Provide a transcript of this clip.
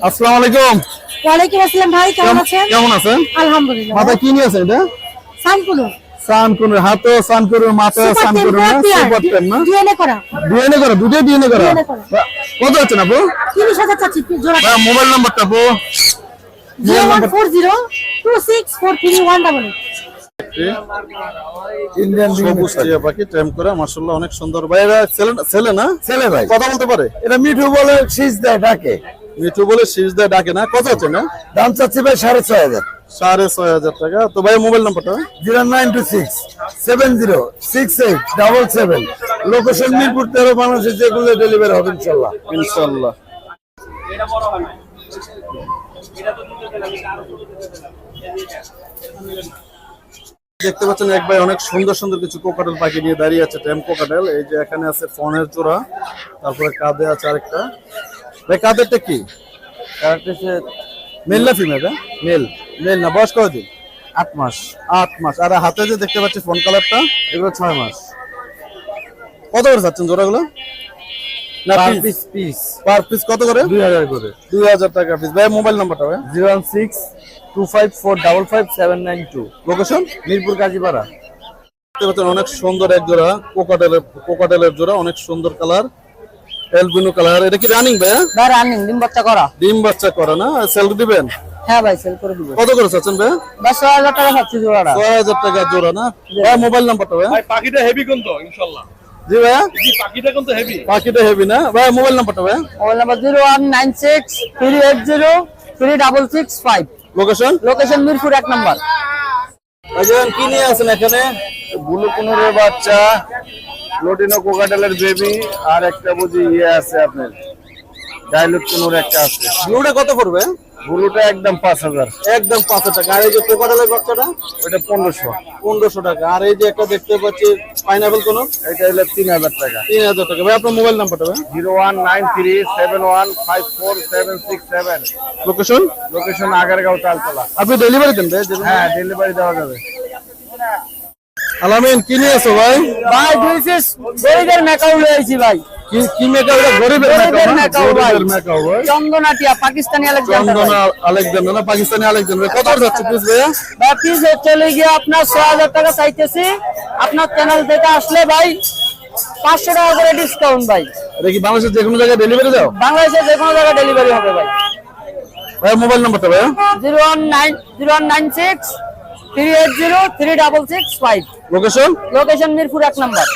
আসসালামু আলাইকুম। ওয়ালাইকুম আসসালাম ভাই, কেমন আছেন? কেমন আছেন? আলহামদুলিল্লাহ। মাথায় কি নিয়ে আছেন এটা? সানকুলু। সানকুনুর হাতে, সানকুনুর মাথায়, সানকুনুর না সুপার টেন না? ডিএনএ করা। ডিএনএ করা, দুটোই ডিএনএ করা। ডিএনএ করা। কত আছেন আপু? 30,000 চাচ্ছি জোড়া। মোবাইল নাম্বারটা আপু? 014026431188। ইন্ডিয়ান সবুজ টিয়া পাখি টেম করা, মাশাআল্লাহ অনেক সুন্দর। ভাই এরা ছেলে না? ছেলে ভাই। কথা বলতে পারে? এটা মিঠু বলে শীষ দেয় ডাকে। মিঠু বলে শীষ দেয় ডাকে না? কত আছে না? দাম চাচ্ছি ভাই 6,500। 6,500 টাকা। তো ভাই মোবাইল নাম্বারটা? 0926706877। লোকেশন মিরপুর 13, বাংলাদেশে যেগুলো ডেলিভারি হবে ইনশাআল্লাহ। ইনশাআল্লাহ। দেখতে পাচ্ছেন এক ভাই অনেক সুন্দর সুন্দর কিছু কোকাটেল পাখি নিয়ে দাঁড়িয়ে আছে, টেম কোকাটেল। এই যে এখানে আছে ফোনের জোড়া, তারপরে কাঁধে আছে আরেকটা। ভাই কাঁধেরটা কি? মেল না ফিমেল? মেল। মেল না, বয়স কতদিন? 8 মাস। 8 মাস। আর হাতে যে দেখতে পাচ্ছি ফোন কালারটা, এগুলো 6 মাস। কত করে চাচ্ছেন জোড়াগুলো? না পিস পার পিস কত করে? 2000 করে। 2000 টাকা পিস। ভাই মোবাইল নাম্বারটা? ভাই 01625455792। লোকেশন মিরপুর কাজীপাড়া। দেখতে পাচ্ছেন অনেক সুন্দর এক জোড়া কোকাটেলের জোড়া, অনেক সুন্দর কালার, এলবিনো কালার। এটা কি রানিং ভাই? ভাই রানিং ডিম বাচ্চা করা। ডিম বাচ্চা করে না? সেল দিবেন? হ্যাঁ ভাই, সেল করে দিব। কত করে চাচ্ছেন ভাই? 10,000 টাকা চাচ্ছি জোড়াটা। 6,000 টাকা জোড়া না? ভাই মোবাইল নাম্বারটা? ভাই পাখিটা হেভি কিন্তু ইনশাআল্লাহ। জি ভাই পাখিটা কিন্তু হেভি। পাখিটা হেভি না? ভাই মোবাইল নাম্বারটা? ভাই mobile number 01963803665। Location? Location Mirpur 1 নম্বর। ভাইজান কি নিয়ে আছেন এখানে? ব্লু কুনুরের বাচ্চা, লোটিনো কোকাটেলের বেবি, আর একটা বুঝি আছে আপনার ডাইলুট কুনুর একটা আছে। ব্লুটা কত পড়বে? ব্লুটা একদম 5,000। একদম 500 টাকা। আর এই যে কোকাটেলের বাচ্চাটা? ওটা 1500। 1500 টাকা। আর এই যে একটা দেখতে পাচ্ছি পাইনাপল কোন, এটা হলো 3000 টাকা। 3000 টাকা। ভাই আপনার মোবাইল নাম্বারটা? ভাই 01937154767। লোকেশন? লোকেশন আগারগাঁও তালতলা। আপনি ডেলিভারি দেন ভাই? হ্যাঁ, ডেলিভারি দেওয়া যাবে। আলামিন কি নিয়ে আছো ভাই? ভাই 2 পিস গরিবের মেকাও লইছি ভাই। কি মেকাও? গরিবের মেকাও ভাই। গরিবের মেকাও ভাই। চন্দনাটিয়া পাকিস্তানি আলেকজান্ডার। চন্দনা আলেকজান্ডার না, পাকিস্তানি আলেকজান্ডার। কত যাচ্ছে পিস ভাইয়া? ভাই পিস চলে গিয়ে আপনার 6,000 টাকা চাইতেছি। আপনার চ্যানেল থেকে আসলে ভাই 500 টাকা করে ডিসকাউন্ট ভাই। এটা কি বাংলাদেশের যে কোনো জায়গায় ডেলিভারি দাও? বাংলাদেশের যে কোনো জায়গায় ডেলিভারি হবে ভাই। ভাই মোবাইল নাম্বারটা? ভাইয়া 01963803665। লোকেশন? লোকেশন মিরপুর 1 নম্বর।